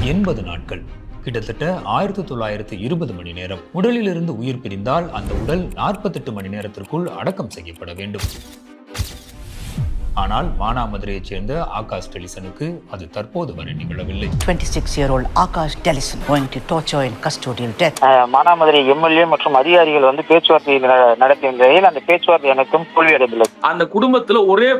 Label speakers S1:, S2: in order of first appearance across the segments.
S1: 80 நாட்கள், கிட்டத்தட்ட 1920 மணி நேரம். உடலிலிருந்து உயிர் பிரிந்தால் அந்த உடல் 48 மணி நேரத்திற்குள் அடக்கம் செய்யப்பட வேண்டும். ஆனால் மானாமதுரையைச் சேர்ந்த ஆகாஷ் டெலிசனுக்கு அது தற்போது வரை நிகழவில்லை.
S2: 26-year-old Akash Tellison going to torture in custodial death.
S3: Manamadurai MLA மற்றும் அதிகாரிகள் பேச்சுவார்த்தை நடத்திய நிலையில் அந்த பேச்சுவார்த்தை எனக்கும் தோல்வியடைந்துள்ளது.
S4: அந்த குடும்பத்துல ஒரே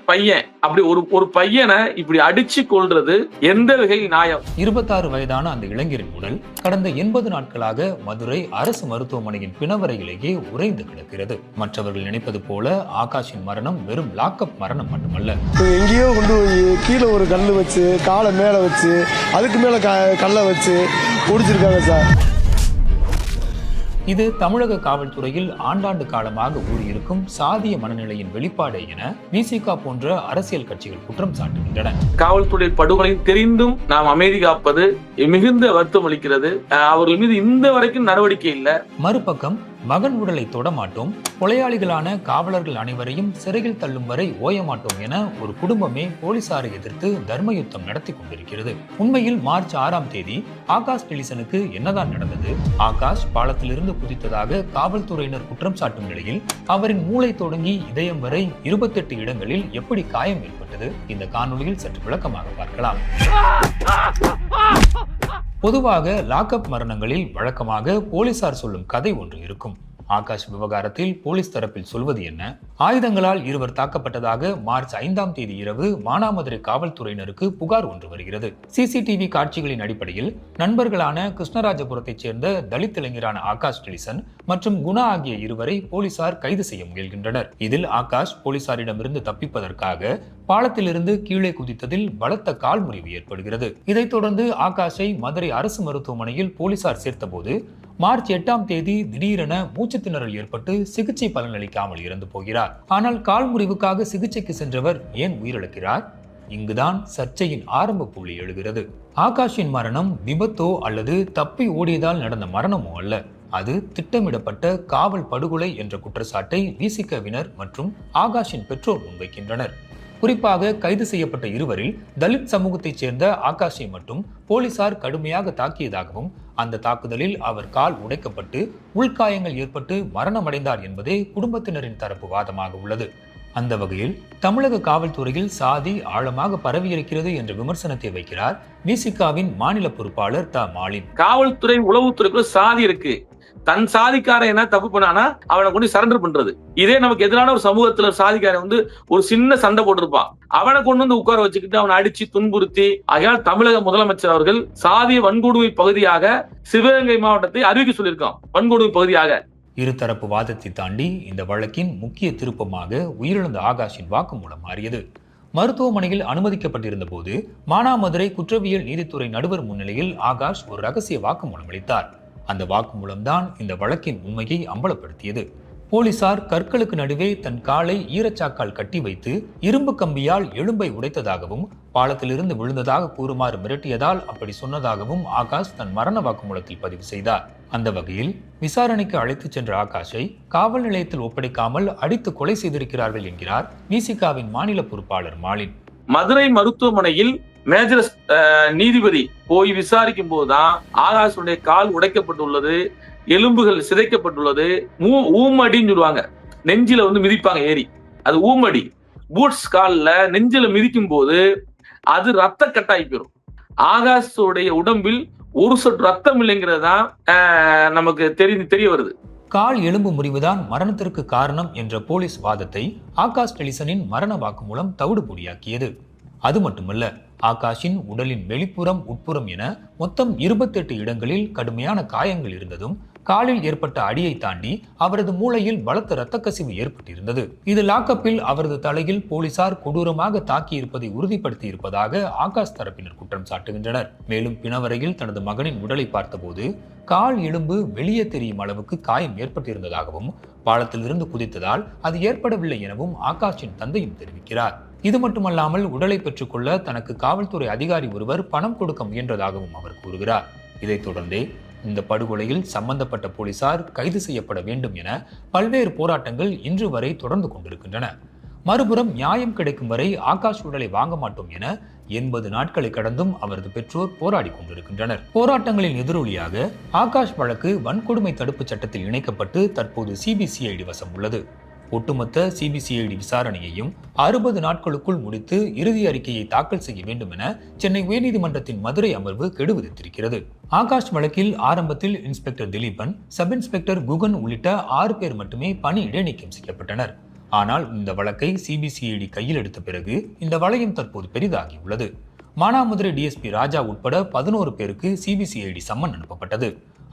S4: பையன் அப்படி ஒரு பையனை இப்படி அடிச்சு கொள்றது எந்த வகை நியாயம்?
S1: 26 வயதான அந்த இளைஞரின் உடல் கடந்த 80 நாட்களாக மதுரை அரசு மருத்துவமனையின் பிணவரையிலேயே உறைந்து கிடக்கிறது. மற்றவர்கள் நினைப்பது போல ஆகாஷின் மரணம் வெறும் லாக்அப் மரணம் மட்டுமல்ல.
S5: எங்கேயோ கொண்டு போய் கீழே ஒரு கல் வச்சு காலை மேல வச்சு அதுக்கு மேல கல்லை வச்சு குடிச்சிருக்காங்க சார்.
S1: இது தமிழக காவல்துறையில் ஆண்டாண்டு காலமாக ஊறியிருக்கும் சாதிய மனநிலையின் வெளிப்பாடு என விசிக போன்ற அரசியல் கட்சிகள் குற்றம் சாட்டுகின்றன.
S4: காவல்துறை படுகொலை தெரிந்தும் நாம் அமைதி காப்பது மிகுந்த வருத்தம் அளிக்கிறது. அவர்கள் மீது இந்த வரைக்கும் நடவடிக்கை இல்லை.
S1: மறுபக்கம் மகன் உடலை தொடமாட்டோம், கொலையாளிகளான காவலர்கள் அனைவரையும் சிறையில் தள்ளும் வரை ஓயமாட்டோம் என ஒரு குடும்பமே போலீசாரை எதிர்த்து தர்மயுத்தம் நடத்தி கொண்டிருக்கிறது. உண்மையில் மார்ச் 6ஆம் தேதி ஆகாஷ் டெலிசனுக்கு என்னதான் நடந்தது? ஆகாஷ் பாலத்திலிருந்து குதித்ததாக காவல்துறையினர் குற்றம் சாட்டும் நிலையில் அவரின் மூளை தொடங்கி இதயம் வரை 28 இடங்களில் எப்படி காயம் ஏற்பட்டது? இந்த காணொலியில் சற்று விளக்கமாக பார்க்கலாம். பொதுவாக லாக்அப் மரணங்களில் வழக்கமாக போலீசார் சொல்லும் கதை ஒன்று இருக்கும். ஆகாஷ் விவகாரத்தில் போலீஸ் தரப்பில் சொல்வது என்ன? ஆயுதங்களால் இருவர் தாக்கப்பட்டதாக மார்ச் 5ஆம் தேதி இரவு மானாமதுரை காவல்துறையினருக்கு புகார் ஒன்று வருகிறது. சிசிடிவி காட்சிகளின் அடிப்படையில் நண்பர்களான கிருஷ்ணராஜபுரத்தைச் சேர்ந்த தலித் இளைஞரான ஆகாஷ் டெலிசன் மற்றும் குணா ஆகிய இருவரை போலீசார் கைது செய்ய முயல்கின்றனர். இதில் ஆகாஷ் போலீசாரிடமிருந்து தப்பிப்பதற்காக பாலத்திலிருந்து கீழே குதித்ததில் பலத்த கால் முறிவு ஏற்படுகிறது. இதைத் தொடர்ந்து ஆகாஷை மதுரை அரசு மருத்துவமனையில் போலீசார் சேர்த்தபோது மார்ச் 8ஆம் தேதி திடீரென மூச்சு திணறல் ஏற்பட்டு சிகிச்சை பலனளிக்காமல் இறந்து போகிறார். ஆனால் கால் முறிவுக்காக சிகிச்சைக்கு சென்றவர் ஏன் உயிரிழக்கிறார்? இங்குதான் சர்ச்சையின் ஆரம்ப புள்ளி எழுகிறது. ஆகாஷின் மரணம் விபத்தோ அல்லது தப்பி ஓடியதால் நடந்த மரணமோ அல்ல. அது திட்டமிடப்பட்ட காவல் படுகொலை என்ற குற்றச்சாட்டை விசிகவினர் மற்றும் ஆகாஷின் பெற்றோர் முன்வைக்கின்றனர். குறிப்பாக கைது செய்யப்பட்ட இருவரில் தலித் சமூகத்தைச் சேர்ந்த ஆகாஷை மட்டும் போலீசார் கடுமையாக தாக்கியதாகவும் அந்த தாக்குதலில் அவர் கால் உடைக்கப்பட்டு உள்காயங்கள் ஏற்பட்டு மரணமடைந்தார் என்பதே குடும்பத்தினரின் தரப்பு வாதமாக உள்ளது. அந்த வகையில் தமிழக காவல்துறையில் சாதி ஆழமாக பரவியிருக்கிறது என்ற விமர்சனத்தை வைக்கிறார் விசிகாவின் மாநில பொறுப்பாளர் த. மாலின்.
S4: காவல்துறை உளவுத்துறைக்குள்ள சாதி இருக்கு. தன் சாதிக்காரன் என்ன தப்பு பண்ணானா அவனை கொண்டு சரண்டர் பண்றது. இதே நமக்கு எதிரான ஒரு சமூகத்துல சாதிக்காரன் ஒரு சின்ன சண்டை போட்டிருப்பான், அவனை கொண்டு உட்கார வச்சுக்கிட்டு அவனை அடிச்சு துன்புறுத்தி. ஆகையால் தமிழக முதலமைச்சர் அவர்கள் சாதிய வன்கொடுமை பகுதியாக சிவகங்கை மாவட்டத்தை அறிவிக்க சொல்லியிருக்கான். வன்கொடுமை பகுதியாக
S1: இருதரப்பு வாதத்தை தாண்டி இந்த வழக்கின் முக்கிய திருப்பமாக உயிரிழந்த ஆகாஷின் வாக்குமூலம் மாறியது. மருத்துவமனையில் அனுமதிக்கப்பட்டிருந்த போது மானாமதுரை குற்றவியல் நீதித்துறை நடுவர் முன்னிலையில் ஆகாஷ் ஒரு ரகசிய வாக்குமூலம் அளித்தார். அந்த வாக்குமூலம்தான் இந்த வழக்கின் உண்மையை அம்பலப்படுத்தியது. போலீசார் கற்களுக்கு நடுவே தன் காலை ஈரச்சாக்கால் கட்டி வைத்து இரும்பு கம்பியால் எலும்பை உடைத்ததாகவும் பாலத்திலிருந்து விழுந்ததாக கூறுமாறு மிரட்டியதால் அப்படி சொன்னதாகவும் ஆகாஷ் தன் மரண வாக்குமூலத்தில் பதிவு செய்தார். அந்த வகையில் விசாரணைக்கு அழைத்துச் சென்ற ஆகாஷை காவல் நிலையத்தில் ஒப்படைக்காமல் அடித்து கொலை செய்திருக்கிறார்கள் என்கிறார் விசிகாவின் மாநில பொறுப்பாளர் மாலின்.
S4: மதுரை மருத்துவமனையில் மேஜர் நீதிபதி போய் விசாரிக்கும் போதுதான் ஆகாஷுடைய கால் உடைக்கப்பட்டுள்ளது, எலும்புகள் சிதைக்கப்பட்டுள்ளது. ஊமடின்னு சொல்லுவாங்க, நெஞ்சில மிதிப்பாங்க ஏறி, அது ஊமடி. பூட்ஸ் கால்ல நெஞ்சில மிதிக்கும் போது அது ரத்த கட்டாயி பெறும். ஆகாஷுடைய உடம்பில் ஒரு சொட்டு ரத்தம் இல்லைங்கிறதா நமக்கு தெரிய வருது.
S1: கால் எலும்பு முறிவுதான் மரணத்திற்கு காரணம் என்ற போலீஸ் வாதத்தை ஆகாஷ் டெலிசனின் மரண வாக்குமூலம் தவிடுபொடியாக்கியது. அது மட்டுமல்ல, ஆகாஷின் உடலின் வெளிப்புறம் உட்புறம் என மொத்தம் 28 இடங்களில் கடுமையான காயங்கள் இருந்ததும் காலில் ஏற்பட்ட அடியை தாண்டி அவரது மூளையில் பலத்த இரத்த கசிவு ஏற்பட்டிருந்தது. இது லாக்கப்பில் அவரது தலையில் போலீசார் கொடூரமாக தாக்கியிருப்பதை உறுதிப்படுத்தி இருப்பதாக ஆகாஷ் தரப்பினர் குற்றம் சாட்டுகின்றனர். மேலும் பிணவரையில் தனது மகனின் உடலை பார்த்தபோது கால் எலும்பு வெளியே தெரியும் அளவுக்கு காயம் ஏற்பட்டிருந்ததாகவும் பாலத்திலிருந்து குதித்ததால் அது ஏற்படவில்லை எனவும் ஆகாஷின் தந்தையும் தெரிவிக்கிறார். இது மட்டுமல்லாமல் உடலை பெற்றுக்கொள்ள தனக்கு காவல்துறை அதிகாரி ஒருவர் பணம் கொடுக்க முயன்றதாகவும் அவர் கூறுகிறார். இதைத் தொடர்ந்தே இந்த படுகொலையில் சம்பந்தப்பட்ட போலீசார் கைது செய்யப்பட வேண்டும் என பல்வேறு போராட்டங்கள் இன்று வரை தொடர்ந்து கொண்டிருக்கின்றன. மறுபுறம் நியாயம் கிடைக்கும் வரை ஆகாஷ் உடலை வாங்க மாட்டோம் என 80 நாட்களை கடந்தும் அவரது பெற்றோர் போராடி கொண்டிருக்கின்றனர். போராட்டங்களின் எதிரொலியாக ஆகாஷ் வழக்கு வன்கொடுமை தடுப்பு சட்டத்தில் இணைக்கப்பட்டு தற்போது சிபிசிஐடி வசம் உள்ளது. ஒட்டுமொத்த சிபிசிஐடி விசாரணையையும் 60 நாட்களுக்குள் முடித்து இறுதி அறிக்கையை தாக்கல் செய்ய வேண்டும் என சென்னை உயர்நீதிமன்றத்தின் மதுரை அமர்வு கெடு விதித்திருக்கிறது. ஆகாஷ் வழக்கில் ஆரம்பத்தில் inspector Dileepan, sub inspector Guhan உள்ளிட்ட 6 பேர் மட்டுமே பணி இடைநீக்கம் செய்யப்பட்டனர். ஆனால் இந்த வழக்கை சிபிசிஐடி கையில் எடுத்த பிறகு இந்த வளையம் தற்போது பெரிதாகியுள்ளது. மானாமதுரை டிஎஸ்பி ராஜா உட்பட 11 பேருக்கு சிபிசிஐடி சம்மன் அனுப்பப்பட்டது.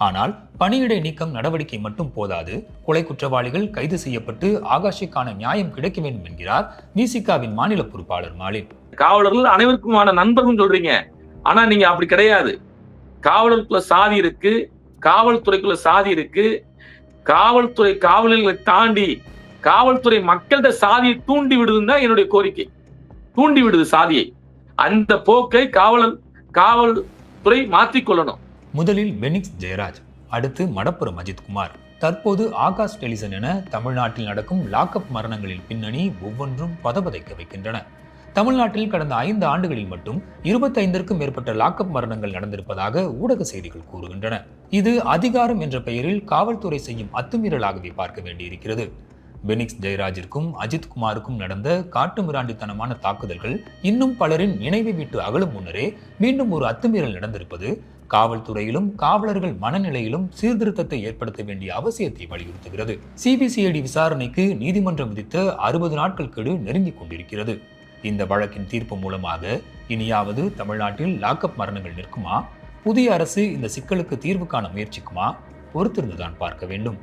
S1: ஆனால் பணியிடை நீக்கம் நடவடிக்கை மட்டும் போதாது, கொலை குற்றவாளிகள் கைது செய்யப்பட்டு ஆகாஷுக்கான நியாயம் கிடைக்க வேண்டும் என்கிறார் விசிகாவின் மாநில பொறுப்பாளர் மாலின்.
S4: காவலர்கள் அனைவருக்குமான நண்பர்கள் சொல்றீங்க, ஆனா நீங்க அப்படி கிடையாது. காவலருக்குள்ள சாதி இருக்கு, காவல்துறைக்குள்ள சாதி இருக்கு. காவல்துறை காவலர்களை தாண்டி காவல்துறை மக்கள்கிட்ட சாதியை தூண்டி விடுதுன்னு தான் என்னுடைய கோரிக்கை. தூண்டி விடுது சாதியை. அந்த போக்கை காவல்துறை மாற்றிக்கொள்ளணும்.
S1: முதலில் பெனிக்ஸ் ஜெயராஜ், அடுத்து மடப்புரம் அஜித்குமார், தற்போது ஆகாஷ் டெலிசன் என தமிழ்நாட்டில் நடக்கும் லாக்அப் மரணங்களின் பின்னணி ஒவ்வொன்றும் பதபதைக்க வைக்கின்றன. தமிழ்நாட்டில் கடந்த 5 ஆண்டுகளில் மட்டும் 25க்கும் மேற்பட்ட லாக்அப் மரணங்கள் நடந்திருப்பதாக ஊடக செய்திகள் கூறுகின்றன. இது அதிகாரம் என்ற பெயரில் காவல்துறை செய்யும் அத்துமீறலாகவே பார்க்க வேண்டியிருக்கிறது. பெனிக்ஸ் ஜெயராஜிற்கும் அஜித்குமாருக்கும் நடந்த காட்டுமிராண்டித்தனமான தாக்குதல்கள் இன்னும் பலரின் நினைவை விட்டு அகலும் முன்னரே மீண்டும் ஒரு அத்துமீறல் நடந்திருப்பது காவல்துறையிலும் காவலர்கள் மனநிலையிலும் சீர்திருத்தத்தை ஏற்படுத்த வேண்டிய அவசியத்தை வலியுறுத்துகிறது. சிபிசிஐடி விசாரணைக்கு நீதிமன்றம் விதித்த 60 நாட்கள் கெடு நெருங்கிக் கொண்டிருக்கிறது. இந்த வழக்கின் தீர்ப்பு மூலமாக இனியாவது தமிழ்நாட்டில் லாக்அப் மரணங்கள் நிற்குமா? புதிய அரசு இந்த சிக்கலுக்கு தீர்வு காண முயற்சிக்குமா? பொறுத்திருந்துதான் பார்க்க வேண்டும்.